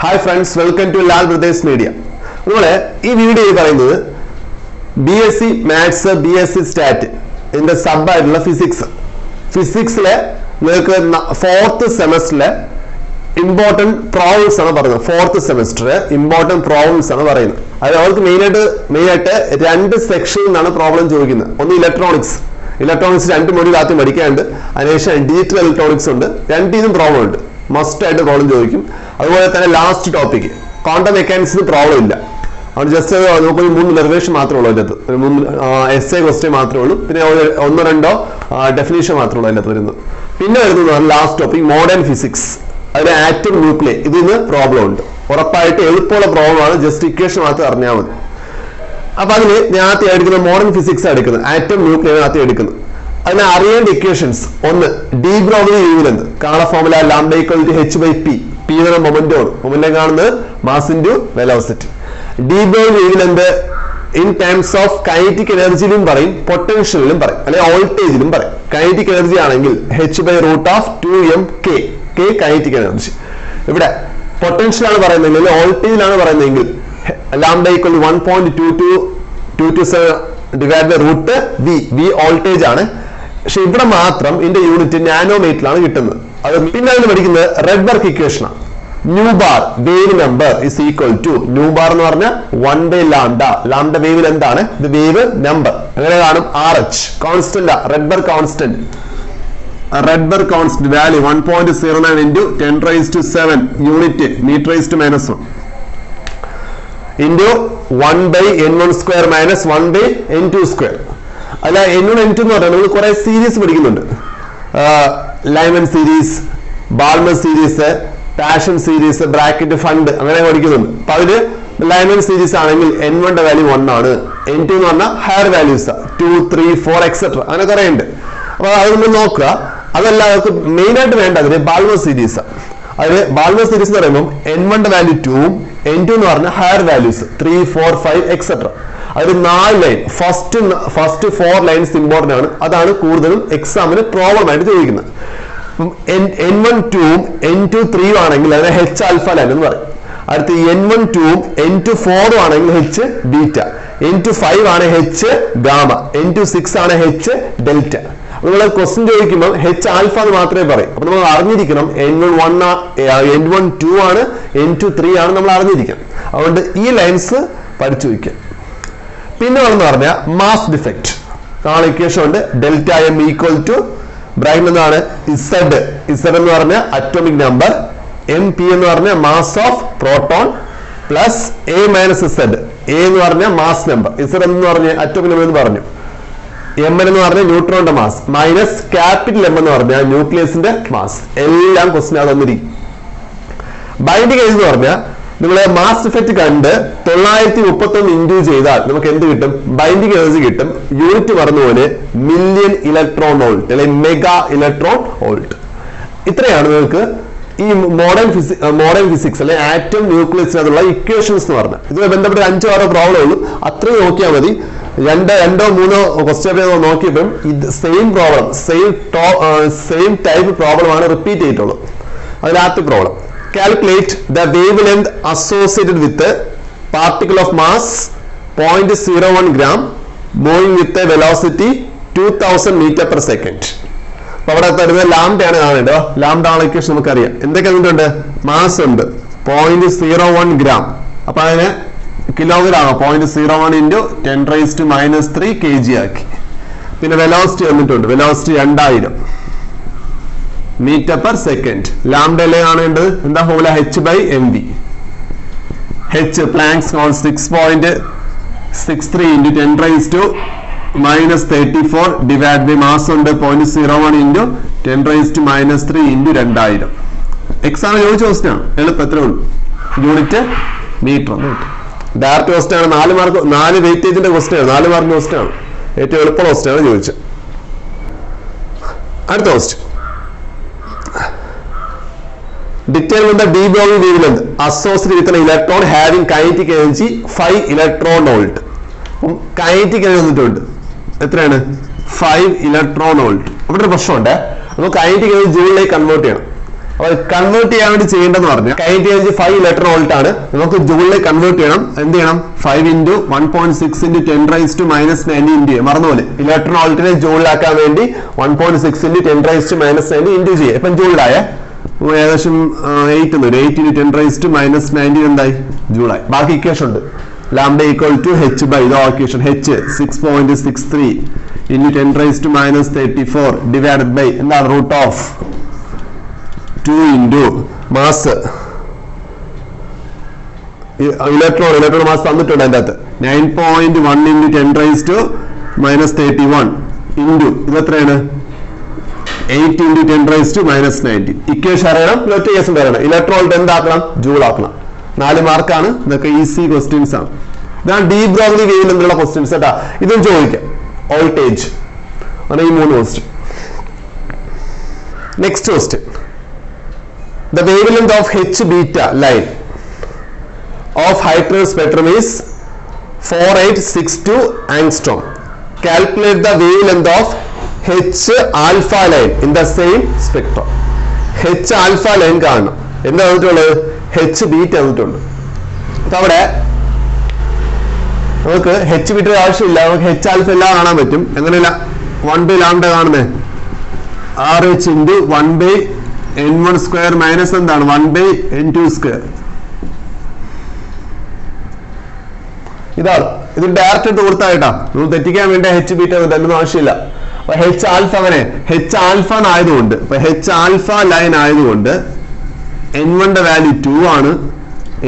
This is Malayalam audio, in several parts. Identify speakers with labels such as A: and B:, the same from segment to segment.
A: Hi friends, welcome to Lal Brothers Media. We video BSc Maths, BSc Stat in the sub-title Physics. Physics fourth semester important problems fourth semester important problems main section problem one electronics two module digital electronics problem must add problem last topic quantum mechanics problem just derivation essay question definition last topic modern physics atom nuclei problem problem justification modern physics atom nuclei equations one de Broglie wavelength Kala formula lambda equal to h by p p is the momentum mass into velocity de Broglie wavelength in terms of kinetic energy potential voltage kinetic energy h by root of 2m k kinetic energy potential voltage lambda equal to 1.2227 divided by root v voltage ഇവിടെ മാത്രം ഇതിന്റെ യൂണിറ്റ് നാനോമീറ്ററിലാണ് കിട്ടുന്നത് അത് പിന്നാലെ പഠിക്കുന്നത് റെഡ്ബർഗ് equation nu bar wave number is equal to nu bar എന്ന് പറഞ്ഞാൽ 1 by lambda lambda wave എന്താണ് ഇത് wave number അങ്ങനെ കാണും rh constant റെഡ്ബർഗ് constant value 1.09 into 10 raised to 7 unit meter raised to minus 1 into 1 by n1 square minus 1 by n2 square n1 n2 series Lyman series, Balmer series, Passion series, bracket fund Lyman series n1 value 1 n2 higher values 2, 3, 4 etc. main Balmer series Balmer series n1 value 2 n2 higher values 3, 4, 5 etc. line first 4 lines important exam problem n1 2 n2 3 h alpha line n1 2 n2 4 h beta n2 5 h gamma n2 6 h delta question h alpha n1 2 n2 3 lines mass defect equation delta m equal to z atomic number mp mass of proton plus a minus z a mass number z atomic number m neutron mass minus capital M nucleus mass question binding mass effect കണ്ട് 931 ഇൻഡ്യൂ ചെയ്താൽ നമുക്ക് എന്ത് കിട്ടും ബൈൻഡിംഗ് എനർജി കിട്ടും യൂണിറ്റ് പറഞ്ഞപോലെ മില്യൺ ഇലക്ട്രോൺ വോൾട്ട് അല്ലെങ്കിൽ മെഗാ ഇലക്ട്രോൺ വോൾട്ട് ഇത്രയാണ് നിങ്ങൾക്ക് ഈ മോഡേൺ ഫിസിക്സ് അല്ലെങ്കിൽ ആറ്റം ന്യൂക്ലിയസിനുള്ള ഇക്വേഷൻസ് എന്ന് പറഞ്ഞാൽ ഇതുമായി ബന്ധപ്പെട്ട 5-6 പ്രോബ്ലം ഉള്ളൂ അത്രയും നോക്കിയാൽ മതി രണ്ടോ മൂന്നോ ക്വസ്റ്റ്യൻ പേപ്പർ നോക്കിയപ്പോൾ ഇത് same problem same type problem ആണ് റിപ്പീറ്റ് ചെയ്തിട്ടുള്ളത് അതിലാദ്യത്തെ problem calculate the wavelength associated with a particle of mass 0.01 gram moving with a velocity 2000 meter per second. lambda lambda equation നമുക്കറിയാം എന്തൊക്കെ mass ഉണ്ട് 0.01 gram അപ്പോൾ അതിനെ kilogram 0.01 into 10 raised to minus 3 kg ആക്കി പിന്നെ velocity വന്നിട്ടുണ്ട് velocity 2000 meter per second lambda formula h by mv h Planck's constant 6.63 into 10 raised to minus 34 divided by mass on 0.01 into 10 raised to minus 3 into 2000 exam question unit meter direct question 4 mark 4 weightage question 4 mark question question determine the de Broglie wavelength associated with an electron having kinetic energy 5 electron volt. Kinetic energy 5 electron volt. Kinetic energy joule convert convert ചെയ്യാൻ വേണ്ടി ചെയ്യേണ്ടതെന്ന് പറഞ്ഞാൽ കൈനറ്റിക് എനർജി 5 ഇലക്ട്രോൺ വോൾട്ട് ആണ്. നമുക്ക് ജൂളിലേക്ക് കൺവേർട്ട് ചെയ്യണം. എന്ത് ചെയ്യണം? 5 into 1.6 into 10 raised to minus 90 into മറന്നുപോലെ electron വോൾട്ടിനെ ജൂളിലാക്കാൻ വേണ്ടി 1.6 into 10 raised to minus 90 into ചെയ്യുക. ഇപ്പം ജൂളിലായ ഏകദേശം 8 into 10 raised to minus 90 എന്തായി? ജൂളായി. ബാക്കി ഇക്വേഷൻ ഉണ്ട്. lambda equal to h by the equation h 6.63 into 10 raised to minus 34 divided by എന്താണ് root of 2 into mass electron mass തന്നിട്ടുണ്ട് അതിൻ്റെ അകത്ത് 9.1 into 10 raised to minus 31 into ഇത് എത്രയാണ്? 8 into 10 raised to minus 90. Equation അറിയണം. ഒറ്റ കേസും പറയണം. ഇലക്ട്രോൺ എന്താക്കണം? ജൂൾ ആക്കണം. 4 മാർക്കാണ്. ഇതൊക്കെ ഈസി ക്വസ്റ്റ്യൻസ് ആണ്. ഇതാണ് ഡി ബ്രോഗ്ലി വേവിൽ എന്നുള്ള ക്വസ്റ്റ്യൻസ് കേട്ടാ. ഇതും ചോദിക്കാം. വോൾട്ടേജ് ആണ് ഈ 3 question. Next question. The wavelength of H beta line of hydrogen spectrum is 4862 angstrom. Calculate the wavelength of H alpha line in the same spectrum. H alpha line കാണണം. എന്താ തന്നിട്ടുള്ളത്? H beta തന്നിട്ടുണ്ട്. അവിടെ നമുക്ക് H beta ആവശ്യമില്ല. നമുക്ക് H alpha എല്ലാം കാണാൻ പറ്റും. എങ്ങനെയല്ല? 1 by lambda കാണുന്നേ RH into 1 by n1 square minus എന്താണ്? 1 by n2 square. ഇതാണ്. ഇത് ഡയറക്റ്റ് ഇട്ട് കൊടുത്തായിട്ടാ. നമ്മൾ തെറ്റിക്കാൻ വേണ്ടി H ബീറ്റ ഒന്നും ആവശ്യമില്ല. അപ്പൊ H ആൽഫ അങ്ങനെ H ആൽഫ ആയതുകൊണ്ട് H ആൽഫ ലൈൻ ആയതുകൊണ്ട് n1 വാല്യൂ 2 ആണ്.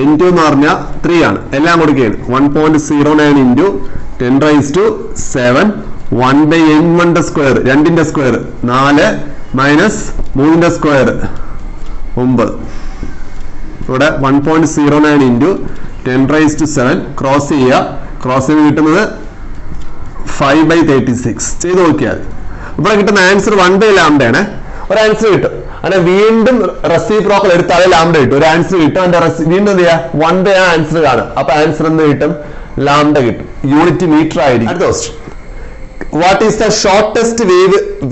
A: n2 എന്ന് പറഞ്ഞാൽ 3 ആണ്. എല്ലാം കൊടുക്കുകയാണ്. 1.09 into 10 raised to 7 1 by n1 square 2 square 4 minus 3 square 9. ഇവിടെ 1.09 into 10 raised to 7 ക്രോസ് ചെയ്യുക. ക്രോസ് ചെയ്ത് കിട്ടുന്നത് 5 by 36 ചെയ്ത് നോക്കിയാൽ ഇവിടെ കിട്ടുന്ന ആൻസർ 1 by lambda ആണ്. ഒരു ആൻസർ കിട്ടും. അങ്ങനെ വീണ്ടും റെസിപ്രോക്കൽ എടുത്താൽ ലാംഡ കിട്ടും. ഒരു ആൻസർ കിട്ടും. അതിന്റെ വീണ്ടും എന്ത് ചെയ്യുക? 1 by ആ ആൻസർ കാണും. അപ്പൊ ആൻസർ എന്ത് കിട്ടും? ലാംഡ കിട്ടും. യൂണിറ്റ് മീറ്റർ ആയിരിക്കും. അടുത്ത question. What is the shortest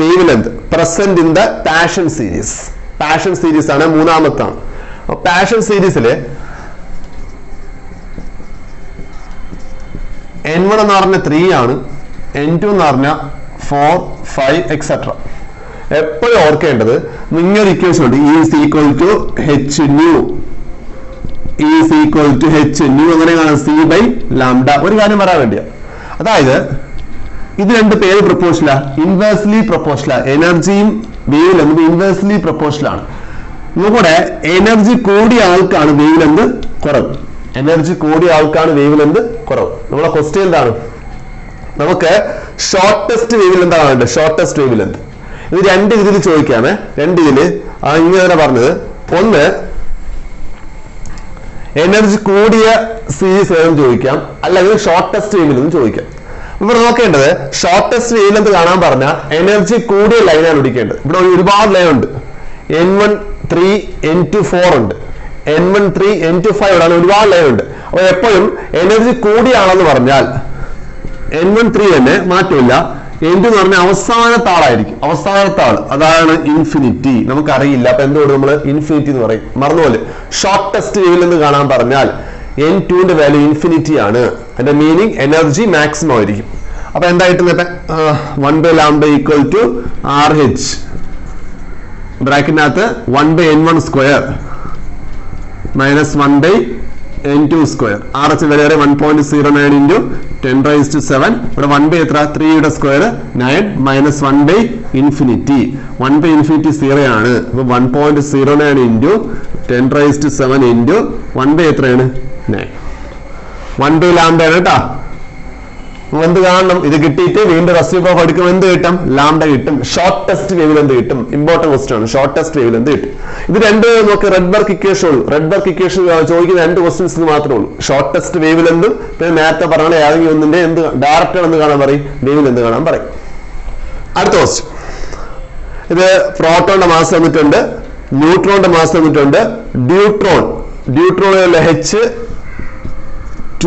A: wavelength present in the Passion series? Passion series ആണ് മൂന്നാമത്താണ്. Passion സീരീസില് n1 എന്ന് പറഞ്ഞ 3 ആണ്. n2 എന്ന് പറഞ്ഞ 4 5 എക്സെട്ര. എപ്പോഴും ഓർക്കേണ്ടത് നിങ്ങൾ ഇക്വേഷൻ ഉണ്ട്. E is equal to h nu. E is equal to h nu അങ്ങനെ കാണാം. C by lambda. ഒരു കാര്യം പറയാൻ വേണ്ടിയാ. അതായത് ഇത് രണ്ട് പേര് പ്രൊപ്പോഷലാ. ഇൻവേഴ്സ്ലി പ്രൊപ്പോഷലാ. എനർജിയും വേവ് ലെങ്ത് ഇൻവേഴ്സ്ലി പ്രൊപ്പോഷലാണ്. നമ്മുടെ എനർജി കൂടിയ ആൾക്കാണ് വേവ് ലെങ്ത് കുറവ്. എനർജി കൂടിയ ആൾക്കാണ് വേവ് ലെങ്ത് കുറവ്. നമ്മളെ ക്വസ്റ്റ്യൻ എന്താണ്? നമുക്ക് ഷോർട്ടസ്റ്റ് വേവ് ലെങ്ത് ആണ് വേണ്ടത്. Shortest wave length. ഇത് രണ്ട് രീതിയിൽ ചോദിക്കാമേ. രണ്ട് രീതിയിൽ ഇങ്ങനെ പറഞ്ഞത്. ഒന്ന്, എനർജി കൂടിയ സീരീസ് ഏതെന്ന് ചോദിക്കാം, അല്ലെങ്കിൽ ഷോർട്ടസ്റ്റ് വേവ് ലെങ്ത് ചോദിക്കാം. ഇവിടെ നോക്കേണ്ടത് ഷോർട്ടസ്റ്റ് വേവ് ലെങ്ത് കാണാൻ പറഞ്ഞാൽ എനർജി കൂടിയ ലൈനാണ് പിടിക്കേണ്ടത്. ഇവിടെ ഒരുപാട് ലൈൻ ഉണ്ട്. n1 3 n2 4 ഉണ്ട്. n1 3 n2 5 ആണ്. ഒരുപാട് ലൈൻ ഉണ്ട്. അപ്പൊ എപ്പോഴും എനർജി കൂടിയാണെന്ന് പറഞ്ഞാൽ n1 3 തന്നെ മാറ്റമില്ല. n2 എന്ന് പറഞ്ഞാൽ അവസാനത്തെ ആളായിരിക്കും. അവസാനത്തെ ആൾ അതാണ് ഇൻഫിനിറ്റി. നമുക്കറിയില്ല. അപ്പൊ എന്തുകൊണ്ട് നമ്മൾ ഇൻഫിനിറ്റി എന്ന് പറയും? മറന്നുപോലെ ഷോർട്ടസ്റ്റ് വേവ് ലെങ്ത് കാണാൻ പറഞ്ഞാൽ n2ന്റെ വാല്യൂ ഇൻഫിനിറ്റി ആണ്. അതിന്റെ മീനിങ് എനർജി മാക്സിമം ആയിരിക്കും. അപ്പൊ എന്തായിട്ട് 1 by lambda equal to RH ബ്രാക്കറ്റിനകത്ത് 1 by n1 square minus 1 by n2 square. RH വരെ 1.09 into 10 raised to 7. ഇവിടെ 1 by എത്ര? 3യുടെ square 9 minus 1 by infinity. 1 by infinity 0 ആണ്. അപ്പൊ 1.09 into 10 raised to 7 into 1 by എത്രയാണ്? 9. 1 by lambda ആണ് കേട്ടാ. എന്ത് കാണണം? ഇത് കിട്ടിയിട്ട് വീണ്ടും റെസിപ്രോക്കൽ എടുക്കുമ്പോൾ എന്ത് കിട്ടും? ലാംഡ കിട്ടും. ഷോർട്ടസ്റ്റ് വേവ് ലെങ്ത് കിട്ടും. ഇമ്പോർട്ടന്റ് ക്വസ്റ്റ്യൻ ആണ്. ഷോർട്ടസ്റ്റ് വേവ് ലെങ്ത് കിട്ടും. ഇത് രണ്ട് നോക്കി റെഡ്ബർഗ് ഇക്വേഷൻ ഉള്ളൂ. റെഡ്ബർഗ് ഇക്വേഷൻ ചോദിക്കുന്ന രണ്ട് ക്വസ്റ്റ്യൻസ് മാത്രമേ ഉള്ളൂ. ഷോർട്ടസ്റ്റ് വേവ് ലെങ്തും പിന്നെ നേരത്തെ പറഞ്ഞ ഏതെങ്കിലും ഒന്നിന്റെ എന്ത് ഡയറക്റ്റ് എന്ന് കാണാൻ പറയും, വേവ് ലെങ്ത് കാണാൻ പറയും. അടുത്ത ക്വസ്റ്റ്യൻ. ഇത് പ്രോട്ടോണിന്റെ മാസ് തന്നിട്ടുണ്ട്, ന്യൂട്രോണിന്റെ മാസ് തന്നിട്ടുണ്ട്. ഡ്യൂട്രോൺ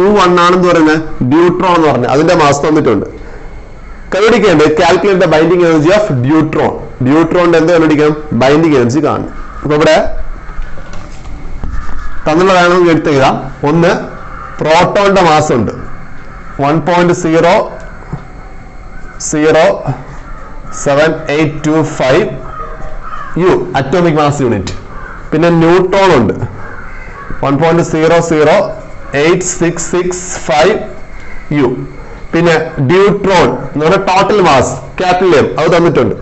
A: H21 ആണെന്ന് പറയുന്നത് ഡ്യൂട്രോൺ എന്ന് പറഞ്ഞത് അതിന്റെ മാസ് തന്നിട്ടുണ്ട്. കണ്ടുപിടിക്കേണ്ടത് calculate the binding energy of deuteron. ഡ്യൂട്രോണിന്റെ എന്ത് കണ്ടുപിടിക്കണം? ബൈൻഡിങ് എനർജി കാണും. അപ്പൊ ഇവിടെ തന്നുള്ള വേണമെങ്കിൽ എടുത്ത് എഴുതാം. ഒന്ന്, പ്രോട്ടോണിന്റെ മാസ് ഉണ്ട് 1.00785 U അറ്റോമിക് മാസ് യൂണിറ്റ്. പിന്നെ ന്യൂട്രോൺ ഉണ്ട് 1.00865 U. പിന്നെ ഡ്യൂട്രോൺ എന്ന് പറഞ്ഞാൽ ടോട്ടൽ മാസ് ക്യാപിറ്റൽ M അത് തന്നിട്ടുണ്ട്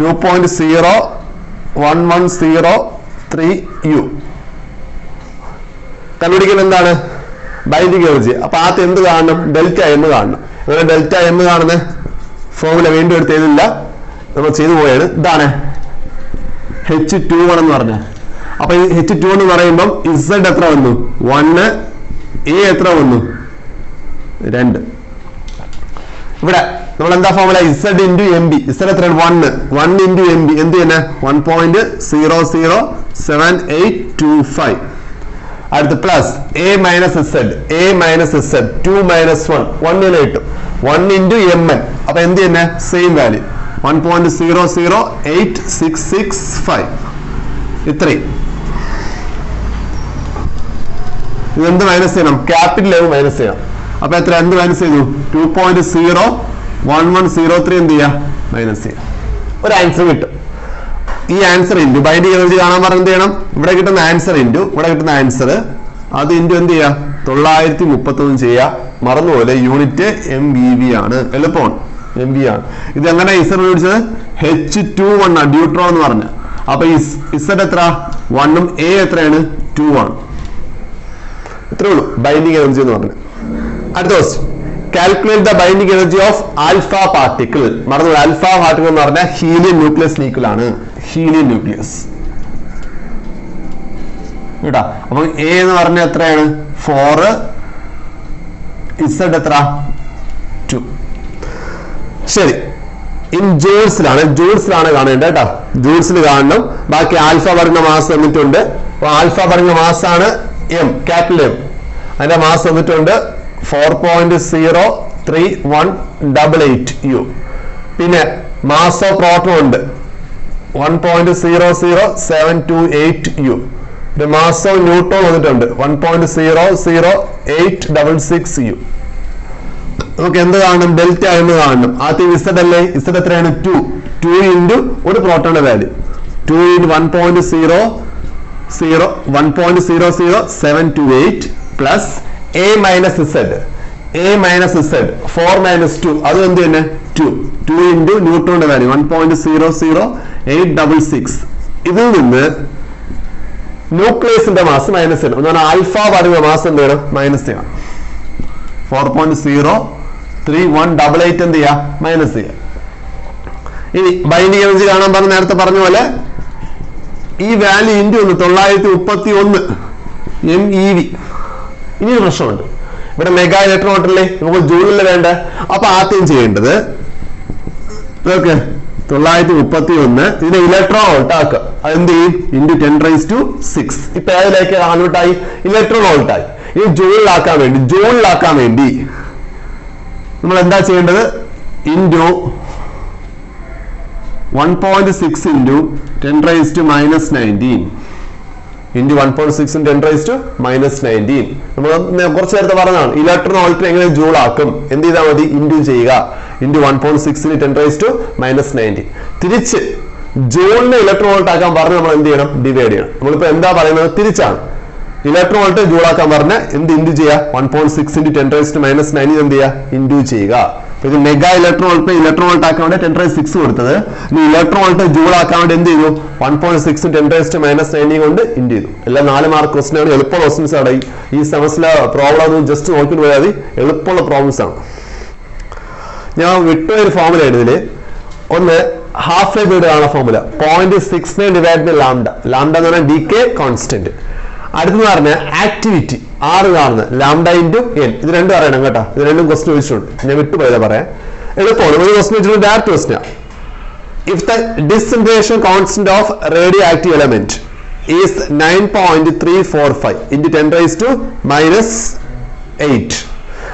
A: 2.01103 U. കണ്ടുപിടിക്കുന്നത് എന്താണ്? Binding energy. അപ്പൊ ആദ്യം എന്ത് കാണണം? ഡെൽറ്റ എം കാണണം. അങ്ങനെ ഡെൽറ്റ എം കാണുന്ന ഫോർമുല വീണ്ടും എടുത്ത് എഴുതില്ല, നമ്മൾ ചെയ്തു പോയാണ്. ഇതാണ് H21 എന്ന് പറഞ്ഞ. അപ്പൊ ഈ H2 എന്ന് പറയുമ്പോൾ Z എത്ര വന്നു? 1. A എത്ര വന്നു? 2. ഇവിടെ നമ്മൾ എന്താ formula? Z into M B. Z എത്രയാണ്? 1 ഇൻറ്റു എം ബി എന്ത് തന്നെ? 1.00785. അടുത്ത് plus A minus Z 2 minus 1 കിട്ടും. 1 ഇൻറ്റു എം എൻ. അപ്പൊ എന്ത് തന്നെ? Same value 1.00865. ഇത്രയും. ഇതെന്ത് മൈനസ് ചെയ്യണം? ക്യാപിറ്റൽ M മൈനസ് ചെയ്യണം. അപ്പൊ എത്ര? എന്ത് മൈനസ് ചെയ്തു? 2.01103 എന്ത് ചെയ്യാം? മൈനസ് ചെയ്യാം. ഒരു ആൻസർ കിട്ടും. ഈ ആൻസർ ഇൻറ്റു ബൈൻഡിങ് എനർജി കാണാൻ പറഞ്ഞ എന്ത് ചെയ്യണം? ഇവിടെ കിട്ടുന്ന ആൻസർ ഇൻറ്റു ഇവിടെ കിട്ടുന്ന ആൻസർ അത് ഇൻറ്റു എന്ത് ചെയ്യാം? 931 ചെയ്യാം. മറന്നുപോലെ യൂണിറ്റ് MeV ആണ്. എളുപ്പമാണ്, MV ആണ്. ഇത് എങ്ങനെ ഇസഡ് പിടിച്ചത്? H21 ആണ് ഡ്യൂട്രോൺ എന്ന് പറഞ്ഞ. അപ്പൊ ഇസഡ് എത്ര? 1 A എത്രയാണ്? 2 ആണ്. ഇത്രേ ഉള്ളൂ ബൈൻഡിങ് എനർജി എന്ന് പറഞ്ഞു. അടുത്ത question, calculate the binding energy of alpha particle. മറന്നു, ആൽഫ പാർട്ടിക്കിൾ എന്ന് പറഞ്ഞാൽ ഹീലിയം ന്യൂക്ലിയസ് ഈക്വൽ ആണ്. ഹീലിയം ന്യൂക്ലിയസ് കേട്ടാ. അപ്പൊ A എന്ന് പറഞ്ഞ എത്രയാണ്? 4. Z എത്ര? 2. ശരി, ഇൻ ജൂൾസിലാണ് കാണേണ്ടത് കേട്ടോ. ജൂൾസിൽ കാണണം. ബാക്കി ആൽഫ പറഞ്ഞ മാസ് തന്നിട്ടുണ്ട്. അപ്പൊ ആൽഫ പറഞ്ഞ മാസ് ആണ് M, ക്യാപിറ്റൽ M. അതിന്റെ മാസ് തന്നിട്ടുണ്ട് 4.03188 U. പിന്നെ മാസ് ഓഫ് പ്രോട്ടോൺ ഉണ്ട് 1.00728 U. മാസ് ഓഫ് ന്യൂട്രോൺ വന്നിട്ടുണ്ട് 1.00866 U. നമുക്ക് എന്ത് കാണണം? ഡെൽറ്റ എന്ന് കാണണം. ആദ്യം ഇസഡ് അല്ലേ? ഇസഡ് എത്രയാണ്? 2 ഇൻറ്റു ഒരു പ്രോട്ടോണിന്റെ value 2 into 1.00728 plus A minus Z 4 minus 2 അത് എന്ത് തന്നെ? 2 ഇൻറ്റു ന്യൂട്രോണിന്റെ വാല്യൂ 1.00866. ഇതിൽ നിന്ന് ന്യൂക്ലിയസിന്റെ മാസ് മൈനസ് ചെയ്യണം. എന്ന് പറഞ്ഞാൽ ആൽഫ പറയുന്ന മാസ് എന്ത് ചെയ്യണം? മൈനസ് ചെയ്യണം. 4.03188 എന്ത് ചെയ്യാം? മൈനസ് ചെയ്യാം. ഇനി ബൈൻഡിങ് എനർജി കാണാൻ പറഞ്ഞ നേരത്തെ പറഞ്ഞ പോലെ ഈ വാല്യൂ ഇൻറ്റു 931 MeV. ഇനി ഒരു പ്രശ്നമുണ്ട്. ഇവിടെ മെഗാ ഇലക്ട്രോൺ വോൾട്ടല്ലേ, നമുക്ക് ജൂളിൽ വേണ്ട. അപ്പൊ ആദ്യം ചെയ്യേണ്ടത് ഓക്കെ 931 ഇതിനെ ഇലക്ട്രോൺ വോൾട്ട് ആക്കുക. അതെന്ത് ചെയ്യും? ഇൻറ്റു 10⁻⁶. ഇപ്പൊ ഏതിലേക്ക് കൺവേർട്ടായി? ഇലക്ട്രോൺ വോൾട്ടായി. ഇനി ജൂളിലാക്കാൻ വേണ്ടി നമ്മൾ എന്താ ചെയ്യേണ്ടത്? Into 1.6 into 10⁻⁻19 into 1.6 10⁻⁻19. നമ്മൾ കുറച്ച് നേരത്തെ പറഞ്ഞതാണ് ഇലക്ട്രോൺ വോൾട്ട് എങ്ങനെ ജൂൾ ആക്കും. എന്ത് ചെയ്താൽ മതി? ഇൻറ്റു ചെയ്യുക. ഇൻറ്റു 1.6 10⁻⁻19. തിരിച്ച് ജൂളിനെ ഇലക്ട്രോൺ വോൾട്ട് ആക്കാൻ പറഞ്ഞ് നമ്മൾ എന്ത് ചെയ്യണം? ഡിവൈഡ് ചെയ്യണം. നമ്മളിപ്പോ എന്താ പറയുന്നത്? തിരിച്ചാണ്. ഇലക്ട്രോൺ വോൾട്ട് ജൂൾ ആക്കാൻ പറഞ്ഞ എന്ത് ഇൻറ്റു ചെയ്യുക? 1.6 10⁻⁻19 എന്ത് ചെയ്യുക? ഇൻറ്റു ചെയ്യുക. ഇത് മെഗാ ഇലക്ട്രോൺ വോൾട്ട് ആക്കാൻ വേണ്ടി 10⁻⁶ കൊടുത്തത്. ഇനി ഇലക്ട്രോൺ വോൾട്ട് ജൂൾ ആക്കാൻ വേണ്ടി എന്ത് ചെയ്തു? 1.6 10⁻⁻19 കൊണ്ട് ഇൻറ്റു ചെയ്തു. എല്ലാം 4 മാർക്ക് ക്വസ്റ്റ്യൻ ആണ്. എളുപ്പമുള്ള ക്വസ്റ്റ്യൻസ് ആണ്. ഈ സെമസ്റ്ററിലെ പ്രോബ്ലം ഒന്ന് ജസ്റ്റ് നോക്കിയിട്ട് പോയാൽ മതി. എളുപ്പമുള്ള പ്രോബ്ലംസ് ആണ്. ഞാൻ വിട്ടുപോയൊരു ഫോർമുല ഇതില്. ഒന്ന് ഹാഫ് ലൈഫ് പീരീഡ് ആണ് formula 0.69 divide by lambda. Lambda എന്ന് പറഞ്ഞാൽ ഡികെ കോൺസ്റ്റന്റ്. അടുത്തെന്ന് പറഞ്ഞ ആക്ടിവിറ്റി 6 കാണുന്നത് ലാംഡ ഇൻറ്റു എൻ. ഇത് രണ്ടും അറിയണം കേട്ടോ. ഇത് രണ്ടും ക്വസ്റ്റ്യൻ ചോദിച്ചിട്ടുണ്ട്. ഞാൻ വിട്ടുപോയതാ പറയാം. എളുപ്പമാണ്. ഒരു ക്വസ്റ്റ്യൻ വെച്ചിട്ട് direct question. If the disintegration constant of radioactive element is 9.345 into 10⁻⁻8.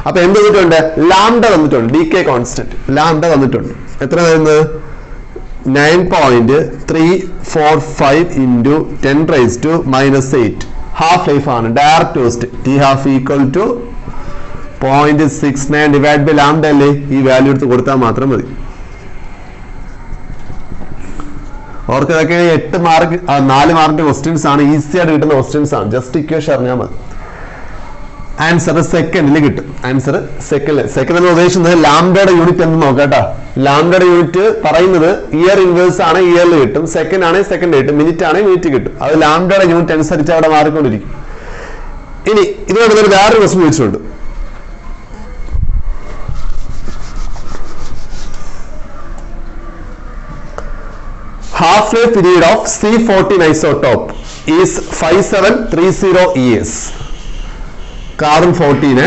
A: അപ്പൊ എന്ത് തന്നിട്ടുണ്ട്? ലാംഡ തന്നിട്ടുണ്ട്. ഡികെ കോൺസ്റ്റന്റ് ലാംഡ തന്നിട്ടുണ്ട്. എത്ര വരുന്നത്? 9.345 into 10 raised to minus 8. Half life ആണ് direct cost t half equal to 0.69 divide by lambda അല്ലേ, ഈ വാല്യൂ എടുത്ത് കൊടുത്താൽ മാത്രം മതി. അവർക്ക് ഇതൊക്കെ 8 മാർക്ക് 4 മാർക്കിന്റെ ക്വസ്റ്റ്യൻസ് ആണ്, ഈസി ആയിട്ട് കിട്ടുന്ന ക്വസ്റ്റ്യൻസ് ആണ്. ജസ്റ്റ് ഇക്വേഷൻ അറിഞ്ഞാൽ മതി. ആൻസർ സെക്കൻഡിൽ കിട്ടും. ആൻസർ സെക്കൻഡ് എന്ന് ഉദ്ദേശിക്കുന്നത് ലാംഡയുടെ യൂണിറ്റ് എന്ന് നോക്കാട്ടോ. ലാംഡയുടെ യൂണിറ്റ് പറയുന്നത് ഇയർ ഇൻവേഴ്സ് ആണ്, ഇയറിൽ കിട്ടും. സെക്കൻഡ് ആണെങ്കിൽ സെക്കൻഡ് കിട്ടും, മിനിറ്റ് ആണെങ്കിൽ മിനിറ്റ് കിട്ടും. അത് ലാംഡയുടെ യൂണിറ്റ് അനുസരിച്ച് അവിടെ മാറിക്കൊണ്ടിരിക്കും. ഇനി ഇതുകൊണ്ട് വേറൊരു ക്വസ്റ്റ്യൻ ചോദിച്ചിട്ടുണ്ട്. Half life period of C14 isotope is 5730 years. Carbon 14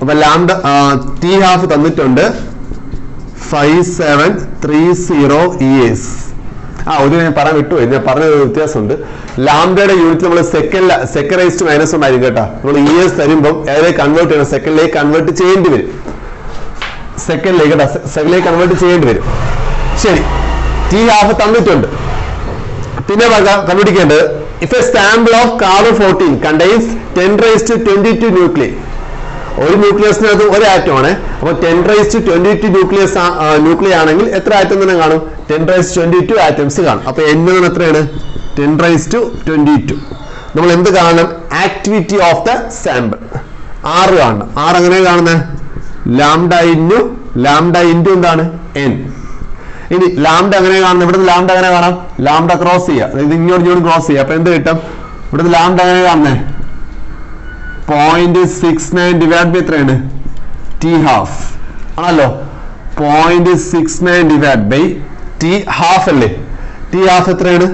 A: അപ്പൊ ലാംഡ ടി ഹാഫ് തന്നിട്ടുണ്ട് 5730 years. ഒരു ഞാൻ പറയാൻ വിട്ടുപോയി, ഞാൻ പറഞ്ഞ വ്യത്യാസമുണ്ട്. ലാംഡയുടെ യൂണിറ്റ് നമ്മൾ സെക്കൻഡ് റൈസ് മൈനസ് ഉണ്ടായിരിക്കും കേട്ടോ. നമ്മൾ ഇയേഴ്സ് തരുമ്പോൾ ഏതായാലും കൺവേർട്ട് ചെയ്യണം, സെക്കൻഡിലേക്ക് കൺവേർട്ട് ചെയ്യേണ്ടി വരും. സെക്കൻഡിലേക്ക് കൺവേർട്ട് ചെയ്യേണ്ടി വരും. ശരി, ടി ഹാഫ് തന്നിട്ടുണ്ട്. പിന്നെ കണ്ടുപിടിക്കേണ്ടത് if a sample of carbon 14 contains 10 raised to 22 nuclei, ഒരു ന്യൂക്ലിയസിനകത്ത് ഒരു ആറ്റം ആണ്. അപ്പൊ 10 raised to 22 ന്യൂക്ലിയ ആണെങ്കിൽ എത്ര ആറ്റം തന്നെ കാണും? 10 raised to 22 ആറ്റംസ് കാണും. അപ്പൊ n എത്രയാണ്? 10 raised to 22. നമ്മൾ എന്ത് കാണണം? Activity of the sample, R കാണണം. R എങ്ങനെ കാണുന്നത്? ലാംഡ ഇൻറ്റു എന്താണ്? n. ഇനി ലാംഡ എങ്ങനെ കാണുന്നത്? ഇവിടുന്ന് ലാംഡ എങ്ങനെ കാണാം? ലാംഡ ക്രോസ് ചെയ്യുക, ഇത് ഇങ്ങോട്ട് ക്രോസ് ചെയ്യുക. അപ്പൊ എന്ത് കിട്ടും? ഇവിടുന്ന് ലാംഡ എങ്ങനെ കാണുന്നത്? 0.69 ഡിവൈഡ് ബൈ എത്രയാണ്? ടി ഹാഫ് ആണല്ലോ. 0.69 ഡിവൈഡ് ബൈ ടി ഹാഫ് അല്ലേ. ടി ഹാഫ് എത്രയാണ്?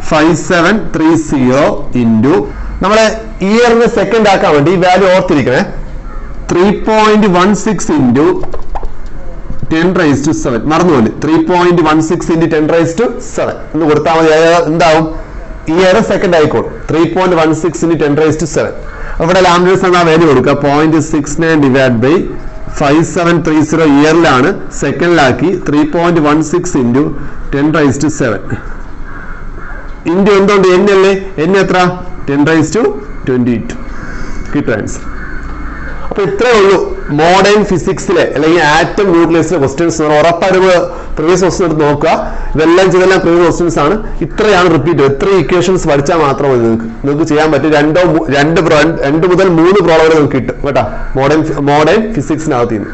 A: 5730 ഇൻറ്റു നമ്മളെ ഇയറിന് സെക്കൻഡ് ആക്കാൻ വേണ്ടി ഈ വാല്യൂ ഓർത്തിരിക്കണേ. 3.16 ഇൻറ്റു 10 raised to 7. മറന്നുപോലെ 3.16 into 10 raised to 7 എന്ന് കൊടുത്താൽ മതി. എന്താവും? ഇയർ സെക്കൻഡ് ആയിക്കോളും. 3.16 into 10 raised to 7. അവിടെ ലാംഡേഴ്സ് എന്ന വാല്യൂ കൊടുക്കുക. 0.69 ഡിവൈഡ് ബൈ 5730 ഇയറിലാണ്, സെക്കൻഡിലാക്കി 3.16 into 10 raised to 7 ഇൻറ്റു എന്തുകൊണ്ട്? n അല്ലേ. n എത്ര? 10 raised to 22 കിട്ടും ആൻസർ. അപ്പൊ ഇത്രേ ഉള്ളൂ മോഡേൺ ഫിസിക്സിലെ അല്ലെങ്കിൽ ആറ്റം ന്യൂക്ലിയസിലെ ക്വസ്റ്റ്യൻസ്. ഉറപ്പായിട്ട് പ്രീവിയസ് ക്വസ്റ്റ്യൻ എടുത്ത് നോക്കുക. ഇതെല്ലാം പ്രീവിയസ് ക്വസ്റ്റ്യൻസ് ആണ്. ഇത്രയാണ് റിപ്പീറ്റ്. ഇത്ര ഇക്വേഷൻസ് പഠിച്ചാൽ മാത്രം മതി നിങ്ങൾക്ക് ചെയ്യാൻ പറ്റും. 2 മുതൽ 3 പ്രോബ്ലം വരെ നിങ്ങൾക്ക് കിട്ടും കേട്ടോ മോഡേൺ ഫിസിക്സിനകത്ത് നിന്ന്.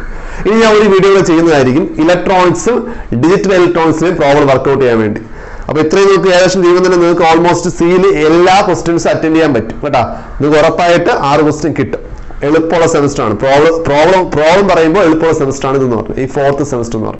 A: ഇനി ഞാൻ ഒരു വീഡിയോ ചെയ്യുന്നതായിരിക്കും ഇലക്ട്രോണിക്സും ഡിജിറ്റൽ ഇലക്ട്രോണിക്സിലെയും പ്രോബ്ലം വർക്ക്ഔട്ട് ചെയ്യാൻ വേണ്ടി. അപ്പൊ ഇത്രയും നിങ്ങൾക്ക് ഏകദേശം ചെയ്യുമ്പോൾ തന്നെ നിങ്ങൾക്ക് ഓൾമോസ്റ്റ് സിയിൽ എല്ലാ ക്വസ്റ്റ്യൻസും അറ്റൻഡ് ചെയ്യാൻ പറ്റും കേട്ടോ. നിങ്ങൾക്ക് ഉറപ്പായിട്ട് 6 ക്വസ്റ്റ്യൻ കിട്ടും. എളുപ്പമുള്ള സെമസ്റ്റർ ആണ്. പ്രോബ്ലം പറയുമ്പോൾ എളുപ്പമുള്ള സെമസ്റ്റർ ആണ് ഇതെന്ന് പറഞ്ഞു, ഈ 4th സെമസ്റ്റർ എന്ന് പറഞ്ഞു.